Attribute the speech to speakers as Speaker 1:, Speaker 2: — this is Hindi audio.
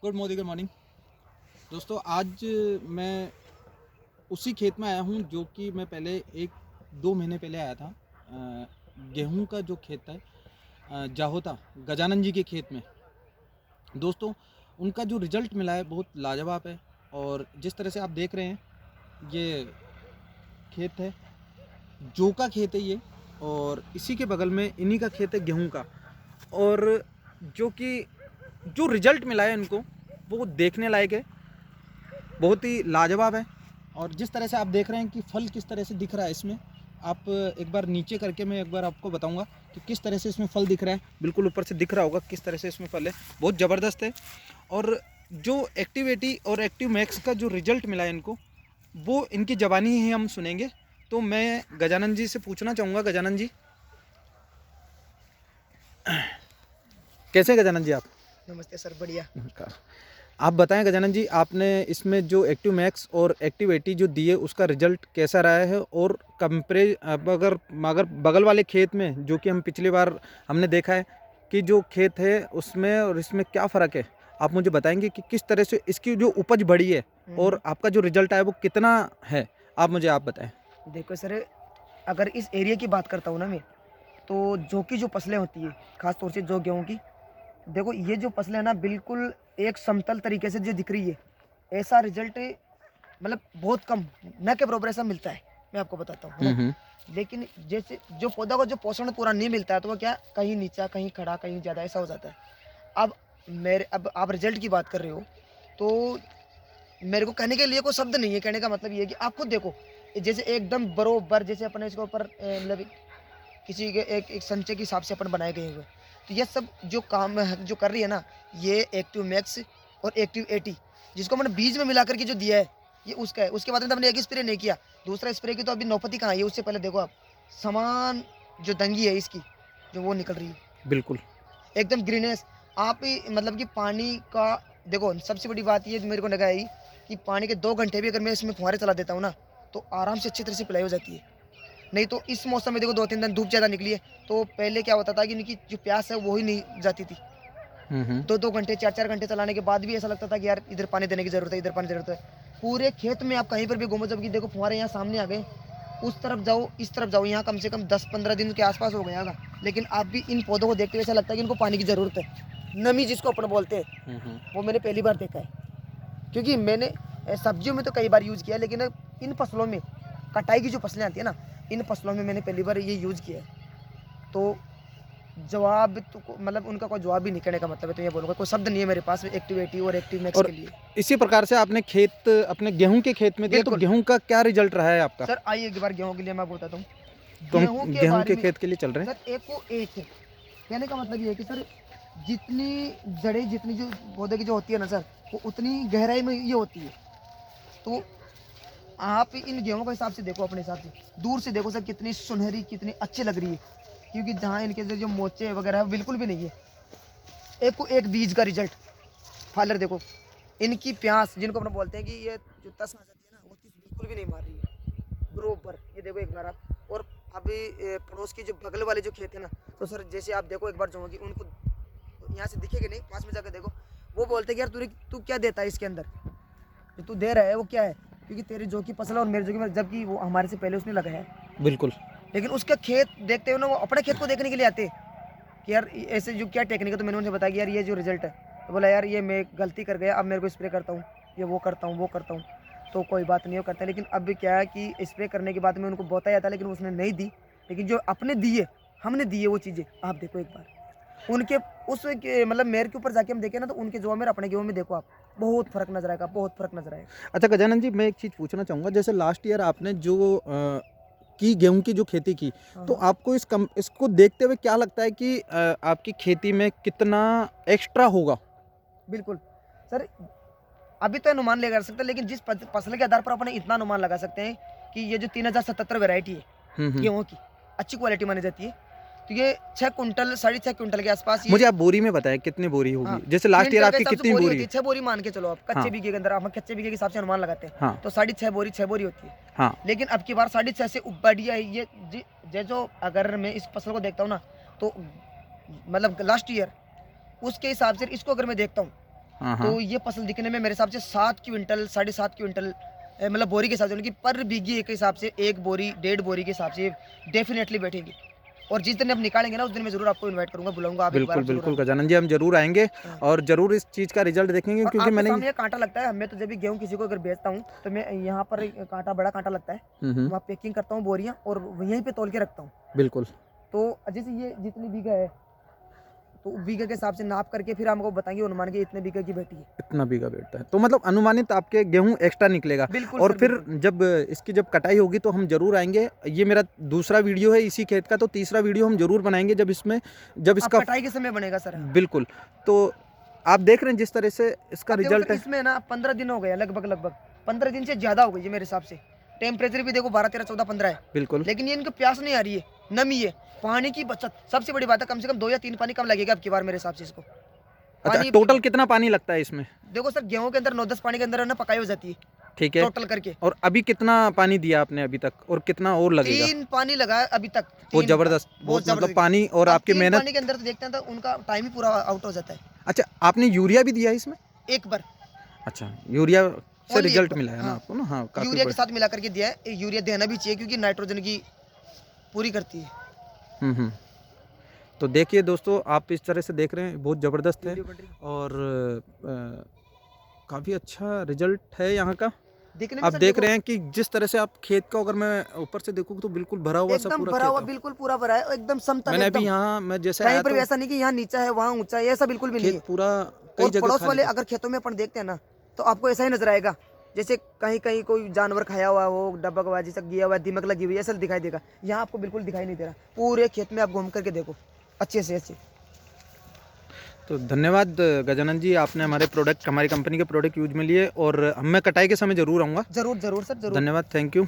Speaker 1: गुड मॉर्निंग दोस्तों। आज मैं उसी खेत में आया हूँ जो कि मैं पहले 1-2 महीने पहले आया था। गेहूं का जो खेत है जाहोता गजानन जी के खेत में। दोस्तों, उनका जो रिजल्ट मिला है बहुत लाजवाब है। और जिस तरह से आप देख रहे हैं, ये खेत है, जौ का खेत है ये, और इसी के बगल में इन्हीं का खेत है गेहूं का। और जो रिजल्ट मिला है इनको, वो देखने लायक है, बहुत ही लाजवाब है। और जिस तरह से आप देख रहे हैं कि फल किस तरह से दिख रहा है इसमें, आप एक बार नीचे करके मैं एक बार आपको बताऊंगा कि किस तरह से इसमें फल दिख रहा है। बिल्कुल ऊपर से दिख रहा होगा किस तरह से इसमें फल है, बहुत ज़बरदस्त है। और जो एक्टिविटी और एक्टिव मैक्स का जो रिजल्ट मिला है इनको, वो इनकी ज़बानी ही हम सुनेंगे। तो मैं गजानन जी से पूछना चाहूँगा, गजानन जी कैसे हैं गजानन जी आप?
Speaker 2: नमस्ते सर, बढ़िया।
Speaker 1: नमस्कार। आप बताएं गजानन जी, आपने इसमें जो एक्टिव मैक्स और एक्टिव 80 जो दिए उसका रिजल्ट कैसा रहा है? और अगर अगर बगल वाले खेत में, जो कि हम पिछली बार हमने देखा है कि जो खेत है उसमें और इसमें क्या फ़र्क है, आप मुझे बताएंगे कि किस तरह से इसकी जो उपज बढ़ी है और आपका जो रिजल्ट आया वो कितना है? आप बताएं।
Speaker 2: देखो सर, अगर इस एरिया की बात करता हूँ ना मैं, तो जौ की जो फसलें होती है, ख़ास तौर से जौ गेहूँ की, देखो ये जो फसलें हैं ना, बिल्कुल एक समतल तरीके से जो दिख रही है, ऐसा रिज़ल्ट मतलब बहुत कम, ना के बराबर ऐसा मिलता है, मैं आपको बताता हूँ, है ना? लेकिन जैसे जो पौधा को जो पोषण पूरा नहीं मिलता है, तो वो क्या, कहीं नीचा, कहीं खड़ा, कहीं ज़्यादा, ऐसा हो जाता है। अब आप रिज़ल्ट की बात कर रहे हो, तो मेरे को कहने के लिए कोई शब्द नहीं है। कहने का मतलब ये है कि आप खुद देखो, जैसे एकदम बरोबर जैसे अपने इसके ऊपर मतलब किसी के एक संचय के हिसाब से अपन बनाए गए हुए। तो ये सब जो काम है, जो कर रही है ना, ये एक्टिव मैक्स और एक्टिव 80 जिसको मैंने बीज में मिला करके जो दिया है, ये उसका है। उसके बाद में तो हमने एक स्प्रे नहीं किया, दूसरा स्प्रे की तो अभी नौपति कहाँ आई है। उससे पहले देखो आप, समान जो दंगी है इसकी, जो वो निकल रही है
Speaker 1: बिल्कुल।
Speaker 2: एकदम ग्रीनेस। आप ही मतलब कि पानी का, देखो सबसे बड़ी बात ये मेरे को लगा है कि पानी के 2 घंटे भी अगर मैं इसमें फुहारे चला देता हूँ ना, तो आराम से अच्छी तरह से पिलाई हो जाती है। नहीं तो इस मौसम में देखो 2-3 दिन धूप ज़्यादा निकली है, तो पहले क्या होता था कि इनकी जो प्यास है वो ही नहीं जाती थी।
Speaker 1: हम्म।
Speaker 2: 2-2 घंटे 4-4 घंटे चलाने के बाद भी ऐसा लगता था कि यार इधर पानी देने की ज़रूरत है, इधर पानी ज़रूरत है। पूरे खेत में आप कहीं पर भी घूमो, जबकि देखो फुहारे यहाँ सामने आ गए, उस तरफ जाओ, इस तरफ जाओ, यहाँ कम से कम 10-15 दिन के आसपास हो गया होगा। लेकिन आप भी इन पौधों को देखते हुए ऐसा लगता है कि इनको पानी की ज़रूरत है। नमी जिसको अपन बोलते हैं, वो मैंने पहली बार देखा है। क्योंकि मैंने सब्जियों में तो कई बार यूज़ किया है, लेकिन इन फसलों में, कटाई की जो फसलें आती है ना, इन फसलों में मैंने पहली बार ये यूज़ किया है। तो जवाब तो मतलब उनका कोई जवाब भी नहीं, कहने का मतलब है तो ये बोलूँगा, कोई शब्द नहीं है मेरे पास एक्टिव 80 और एक्टिव मैक्स
Speaker 1: और
Speaker 2: के लिए।
Speaker 1: इसी प्रकार से आपने खेत अपने गेहूं के खेत में दिया, तो
Speaker 2: बिल्कुल।
Speaker 1: गेहूं का क्या रिजल्ट रहा है आपका?
Speaker 2: सर आइए एक बार गेहूँ के लिए मैं आपको बताता हूँ।
Speaker 1: तो हम
Speaker 2: गेहूँ के
Speaker 1: गेहूं
Speaker 2: बारे
Speaker 1: के
Speaker 2: में
Speaker 1: खेत के लिए चल रहे हैं।
Speaker 2: सर एक को एक है। कहने का मतलब ये है कि सर जितनी जड़ें, जितनी जो पौधे की जो होती है ना सर, वो उतनी गहराई में ये होती है। तो आप इन गेहूँ के हिसाब से देखो, अपने हिसाब से दूर से देखो सर, कितनी सुनहरी, कितनी अच्छी लग रही है। क्योंकि जहाँ इनके जो मोचे वगैरह है बिल्कुल भी नहीं है। एक को एक बीज का रिजल्ट, फालर देखो, इनकी प्यास जिनको अपन बोलते हैं कि ये जो तस आ जाती है ना, वो तस बिल्कुल भी नहीं मार रही है, बरोबर। ये देखो एक बार आप, और अभी पड़ोस के जो बगल वाले जो खेत है ना, तो सर जैसे आप देखो एक बार जो होगी, उनको यहाँ से दिखेगा नहीं, पास में जाकर देखो, वो बोलते हैं कि यार तू क्या देता है इसके अंदर, जो तू दे रहा है वो क्या है, क्योंकि तेरी जो की फसल है और मेरी जो की, जबकि वो हमारे से पहले उसने लगाया है।
Speaker 1: बिल्कुल।
Speaker 2: लेकिन उसका खेत देखते हुए ना, वो अपने खेत को देखने के लिए आते कि यार ऐसे जो क्या टेक्निक है। तो मैंने उन्हें बताया कि यार ये जो रिजल्ट है, तो बोला यार ये मैं गलती कर गया, अब मेरे को स्प्रे करता हूँ, ये वो करता हूँ, वो करता हूँ। तो कोई बात नहीं, वो करता है। लेकिन अब क्या है कि स्प्रे करने के बाद में उनको बताया था, लेकिन उसने नहीं दी। लेकिन जो अपने दिए, हमने दिए वो चीज़ें, आप देखो एक बार उनके उस मतलब मेरे के ऊपर जाके हम देखें ना, तो उनके गेहूं में अपने गेहूं में देखो आप, बहुत फर्क नजर आएगा, बहुत फर्क नजर आएगा।
Speaker 1: अच्छा गजानन जी, मैं एक चीज़ पूछना चाहूँगा, जैसे लास्ट ईयर आपने जो की गेहूं की जो खेती की,
Speaker 2: हाँ
Speaker 1: तो
Speaker 2: हाँ,
Speaker 1: आपको इसको देखते हुए क्या लगता है कि आपकी खेती में कितना एक्स्ट्रा होगा?
Speaker 2: बिल्कुल सर। अभी तो अनुमान लगा सकते हैं, लेकिन जिस फसल के आधार पर अपन इतना अनुमान लगा सकते हैं कि ये जो 3077 वैरायटी है
Speaker 1: हम्म।
Speaker 2: गेहूं की, अच्छी क्वालिटी मानी जाती है। तो ये 6 कुंटल, 6.5 कुंटल के आसपास ये।
Speaker 1: मुझे आप बोरी में बताएं कितनी बोरी
Speaker 2: हाँ,
Speaker 1: होगी, जैसे लास्ट ईयर
Speaker 2: क्विंटल के
Speaker 1: आपकी
Speaker 2: हिसाब से
Speaker 1: कितनी
Speaker 2: बोरी
Speaker 1: बोरी
Speaker 2: होती
Speaker 1: है?
Speaker 2: है, 6 बोरी मान के चलो आप, कच्चे
Speaker 1: हाँ।
Speaker 2: बीघे के अंदर हम कच्चे बीघे के हिसाब से अनुमान लगाते हैं।
Speaker 1: हाँ।
Speaker 2: तो 6.5 बोरी, 6 बोरी होती है।
Speaker 1: हाँ।
Speaker 2: लेकिन अब की बार 6.5 से बढ़िया है ये। जो अगर मैं इस फसल को देखता हूँ ना, तो मतलब लास्ट ईयर उसके हिसाब से इसको अगर मैं देखता हूँ,
Speaker 1: हाँ
Speaker 2: तो ये फसल दिखने में मेरे हिसाब से 7 क्विंटल 7.5 क्विंटल मतलब बोरी के हिसाब से, उनकी पर बीघी एक हिसाब से 1 बोरी 1.5 बोरी के हिसाब से डेफिनेटली बैठेगी। और जिस दिन हम निकालेंगे ना उस दिन मैं जरूर आपको इनवाइट करूंगा, बुलाऊंगा आप एक बार।
Speaker 1: बिल्कुल बिल्कुल गजानन जी, हम जरूर आएंगे
Speaker 2: हाँ।
Speaker 1: और जरूर इस चीज़ का रिजल्ट देखेंगे,
Speaker 2: और
Speaker 1: क्योंकि
Speaker 2: आपके
Speaker 1: मैंने
Speaker 2: सामने ये कांटा लगता है, मैं तो जब भी गेहूं किसी को अगर बेचता हूँ तो मैं यहाँ पर एक कांटा, बड़ा कांटा लगता है, वहाँ पैकिंग करता हूँ बोरियाँ और यहीं पे तौल के रखता हूँ।
Speaker 1: बिल्कुल।
Speaker 2: तो जैसे ये जितनी बीघा है तो बीघे के हिसाब से नाप करके फिर हमको बताएंगे अनुमान के इतने बीघे की बेटी है।
Speaker 1: इतना बीघा बैठता है, तो मतलब अनुमानित आपके गेहूं एक्स्ट्रा निकलेगा।
Speaker 2: बिल्कुल
Speaker 1: और
Speaker 2: सर,
Speaker 1: फिर
Speaker 2: बिल्कुल।
Speaker 1: जब इसकी जब कटाई होगी तो हम जरूर आएंगे। ये मेरा दूसरा वीडियो है इसी खेत का, तो तीसरा वीडियो हम जरूर बनाएंगे जब
Speaker 2: अब
Speaker 1: इसका
Speaker 2: कटाई के समय बनेगा सर।
Speaker 1: बिल्कुल। तो आप देख रहे हैं जिस तरह से इसका
Speaker 2: अब देखो
Speaker 1: रिजल्ट
Speaker 2: सर,
Speaker 1: है।
Speaker 2: इसमें ना 15 दिन हो गया, लगभग 15 दिन से ज्यादा हो गई है मेरे हिसाब से। टेम्परेचर भी देखो 12, 13, 14, 15 है,
Speaker 1: बिल्कुल।
Speaker 2: लेकिन ये इनको प्यास नहीं आ रही है, नमी है, पानी की बचत सबसे बड़ी बात है। कम से कम 2 या 3 पानी कम लगेगा अब की बार मेरे हिसाब से इसको।
Speaker 1: अच्छा,
Speaker 2: पानी
Speaker 1: टोटल कितना पानी लगता है इसमें?
Speaker 2: देखो सर, गेहूं के अंदर 9-10 पानी के अंदर है ना पकाई हो जाती है
Speaker 1: ठीक है।
Speaker 2: टोटल करके।
Speaker 1: और अभी कितना पानी दिया आपने अभी तक, और कितना और लगेगा?
Speaker 2: 3 पानी लगा है अभी तक।
Speaker 1: बहुत
Speaker 2: 3
Speaker 1: जबरदस्त,
Speaker 2: बहुत
Speaker 1: बहुत मतलब
Speaker 2: जबरदस्त।
Speaker 1: पानी और
Speaker 2: अब
Speaker 1: आपकी
Speaker 2: 3
Speaker 1: मेहनत।
Speaker 2: पानी के अंदर तो देखते हैं तो उनका टाइम ही पूरा आउट हो जाता है।
Speaker 1: अच्छा, आपने यूरिया भी दिया है इसमें?
Speaker 2: एक बार
Speaker 1: अच्छा, यूरिया से
Speaker 2: Only
Speaker 1: रिजल्ट
Speaker 2: एक बार,
Speaker 1: मिला है ना
Speaker 2: हाँ।
Speaker 1: आपको ना? हाँ, काफी
Speaker 2: यूरिया के
Speaker 1: बढ़िया।
Speaker 2: साथ मिला करके दिया है। यूरिया देना भी चाहिए क्योंकि नाइट्रोजन की पूरी करती है।
Speaker 1: हम्म। तो देखिए दोस्तों, आप इस तरह से देख रहे हैं, बहुत ज़बरदस्त है
Speaker 2: वीडियो बन रही है।
Speaker 1: और काफ़ी अच्छा रिजल्ट है यहाँ का।
Speaker 2: देखने में
Speaker 1: आप
Speaker 2: सर
Speaker 1: देख
Speaker 2: देखो,
Speaker 1: रहे हैं कि जिस तरह से आप खेत को अगर मैं ऊपर से देखूँ तो बिल्कुल भरा हुआ सा
Speaker 2: एकदम
Speaker 1: पूरा
Speaker 2: भरा
Speaker 1: खेत
Speaker 2: हुआ,
Speaker 1: है।
Speaker 2: बिल्कुल पूरा भरा है, एकदम समतल
Speaker 1: मैंने
Speaker 2: एकदम।
Speaker 1: अभी यहाँ मैं जैसे
Speaker 2: कहीं
Speaker 1: आया
Speaker 2: पर भी
Speaker 1: तो
Speaker 2: ऐसा नहीं कि यहाँ नीचा है वहाँ ऊंचा है, ऐसा बिल्कुल भी नहीं
Speaker 1: खेत
Speaker 2: है।
Speaker 1: पूरा कई
Speaker 2: और
Speaker 1: जगह
Speaker 2: पड़ोस
Speaker 1: खाली
Speaker 2: वाले
Speaker 1: था।
Speaker 2: अगर खेतों में अपन देखते हैं ना तो आपको ऐसा ही नजर आएगा जैसे कहीं कहीं कोई जानवर खाया हुआ हो, डब्बा का जैसा गया हुआ है, दीमक लगी हुई है, ऐसा दिखाई देगा। यहाँ आपको बिल्कुल दिखाई नहीं दे रहा, पूरे खेत में आप घूम करके देखो अच्छे से अच्छे।
Speaker 1: तो धन्यवाद गजानन जी, आपने हमारी कंपनी के प्रोडक्ट यूज में लिए, और मैं कटाई के समय ज़रूर आऊँगा।
Speaker 2: जरूर जरूर सर, जरूर।
Speaker 1: धन्यवाद, थैंक यू।